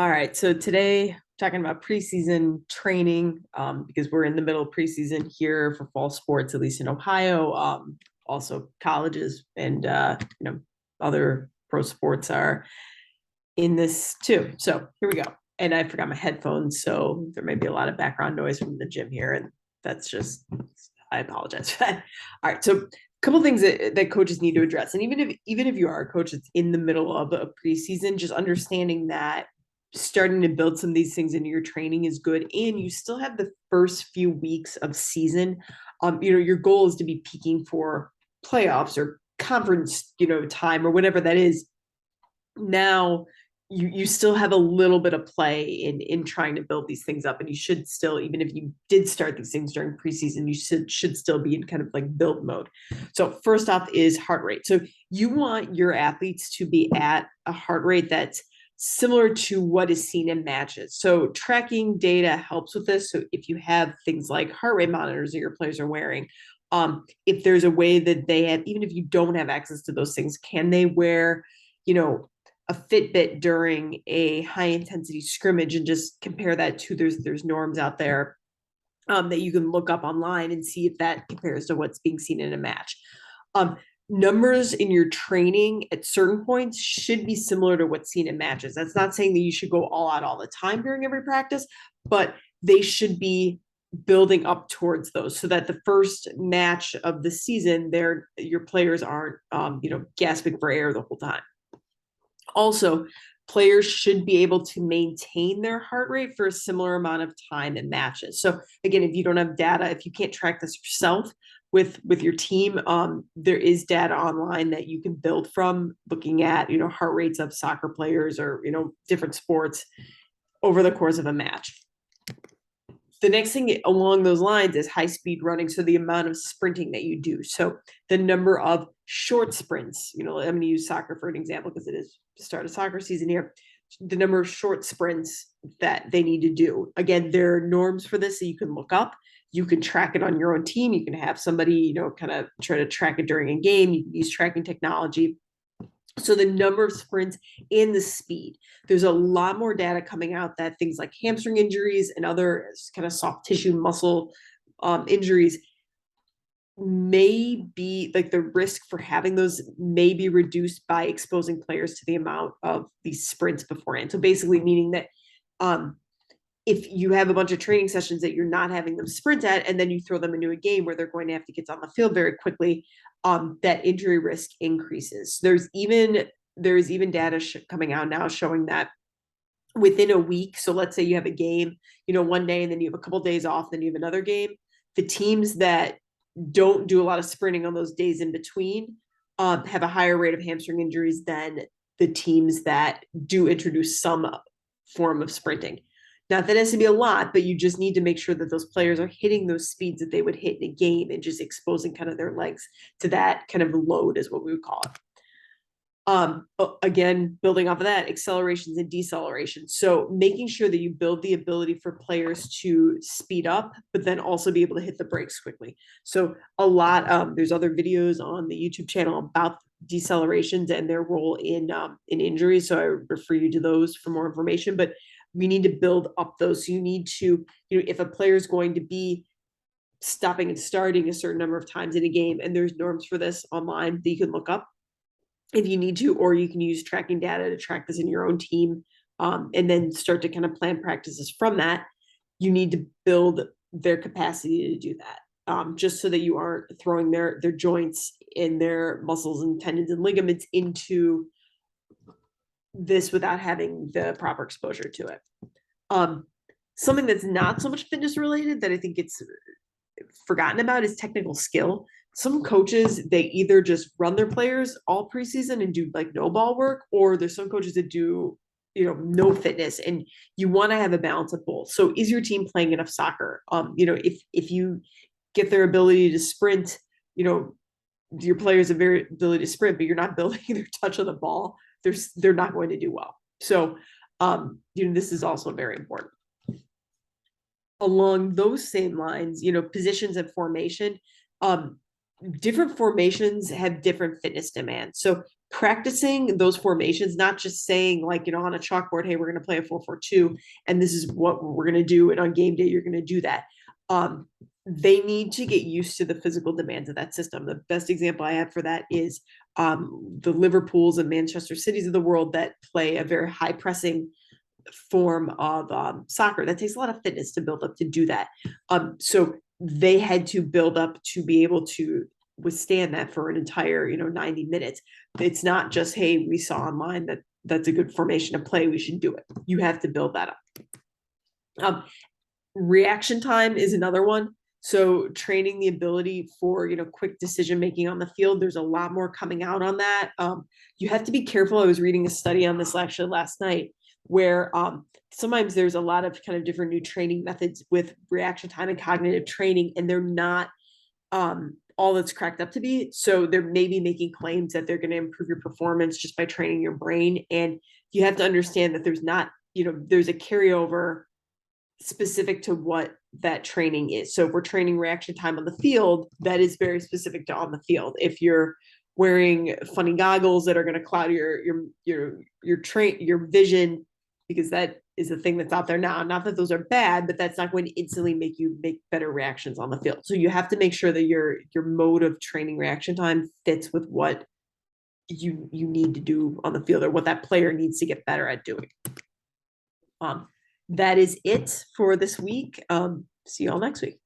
All right, so today talking about preseason training because we're in the middle of preseason here for fall sports, at least in Ohio. Also colleges and other pro sports are in this too. So here we go. And I forgot my headphones, so there may be a lot of background noise from the gym here, and that's just I apologize for that. All right, so a couple things that coaches need to address, and even if you are a coach that's in the middle of a preseason, just understanding that starting to build some of these things into your training is good, and you still have the first few weeks of season. Your goal is to be peaking for playoffs or conference, time or whatever that is. Now you still have a little bit of play in trying to build these things up, and you should still, even if you did start these things during preseason, you should still be in kind of like build mode. So first off is heart rate. So you want your athletes to be at a heart rate that's similar to what is seen in matches. So tracking data helps with this. So if you have things like heart rate monitors that your players are wearing, if there's a way that they have, even if you don't have access to those things, can they wear, a Fitbit during a high intensity scrimmage and just compare that to there's norms out there that you can look up online and see if that compares to what's being seen in a match. Numbers in your training at certain points should be similar to what's seen in matches. That's not saying that you should go all out all the time during every practice, but they should be building up towards those so that the first match of the season, your players aren't, gasping for air the whole time. Also, players should be able to maintain their heart rate for a similar amount of time in matches. So again, if you don't have data, if you can't track this yourself with your team, there is data online that you can build from, looking at heart rates of soccer players or different sports over the course of a match. The next thing along those lines is high speed running. So the amount of sprinting that you do. So the number of short sprints, I'm going to use soccer for an example because it is the start of soccer season here. The number of short sprints that they need to do. Again, there are norms for this that you can look up. You can track it on your own team. You can have somebody, kind of try to track it during a game. You can use tracking technology. So the number of sprints and the speed. There's a lot more data coming out that things like hamstring injuries and other kind of soft tissue muscle injuries may be, like, the risk for having those may be reduced by exposing players to the amount of these sprints beforehand. So basically meaning that if you have a bunch of training sessions that you're not having them sprint at, and then you throw them into a game where they're going to have to get on the field very quickly, that injury risk increases. There's even data coming out now showing that within a week, so let's say you have a game, one day, and then you have a couple of days off, then you have another game. The teams that don't do a lot of sprinting on those days in between have a higher rate of hamstring injuries than the teams that do introduce some form of sprinting. Not that it has to be a lot, but you just need to make sure that those players are hitting those speeds that they would hit in a game and just exposing kind of their legs to that kind of load is what we would call it. Again, building off of that, accelerations and decelerations. So making sure that you build the ability for players to speed up, but then also be able to hit the brakes quickly. So there's other videos on the YouTube channel about decelerations and their role in injuries. So I refer you to those for more information, but we need to build up those. So you need to, if a player is going to be stopping and starting a certain number of times in a game, and there's norms for this online that you can look up if you need to, or you can use tracking data to track this in your own team, and then start to kind of plan practices from that. You need to build their capacity to do that, just so that you aren't throwing their joints and their muscles and tendons and ligaments into this without having the proper exposure to it. Something that's not so much fitness related that I think it's forgotten about is technical skill. Some coaches, they either just run their players all preseason and do like no ball work, or there's some coaches that do, no fitness, and you want to have a balance of both. So is your team playing enough soccer? If you get their ability to sprint, your players have very ability to sprint, but you're not building their touch of the ball, they're not going to do well. So, this is also very important. Along those same lines, positions and formation, different formations have different fitness demands. So practicing those formations, not just saying like, on a chalkboard, hey, we're going to play a 4-4-2 and this is what we're going to do. And on game day, you're going to do that. They need to get used to the physical demands of that system. The best example I have for that is the Liverpools and Manchester Cities of the world that play a very high pressing form of soccer. That takes a lot of fitness to build up to do that. So they had to build up to be able to withstand that for an entire 90 minutes. It's not just, hey, we saw online that that's a good formation to play, we should do it. You have to build that up. Reaction time is another one. So training the ability for quick decision making on the field. There's a lot more coming out on that. You have to be careful. I was reading a study on this actually last night where sometimes there's a lot of kind of different new training methods with reaction time and cognitive training, and they're not all that's cracked up to be. So they're maybe making claims that they're going to improve your performance just by training your brain. And you have to understand that there's not, there's a carryover specific to what that training is. So if we're training reaction time on the field, that is very specific to on the field. If you're wearing funny goggles that are going to cloud your vision, because that is a thing that's out there now. Not that those are bad, but that's not going to instantly make you make better reactions on the field. So you have to make sure that your mode of training reaction time fits with what you need to do on the field or what that player needs to get better at doing. That is it for this week. See you all next week.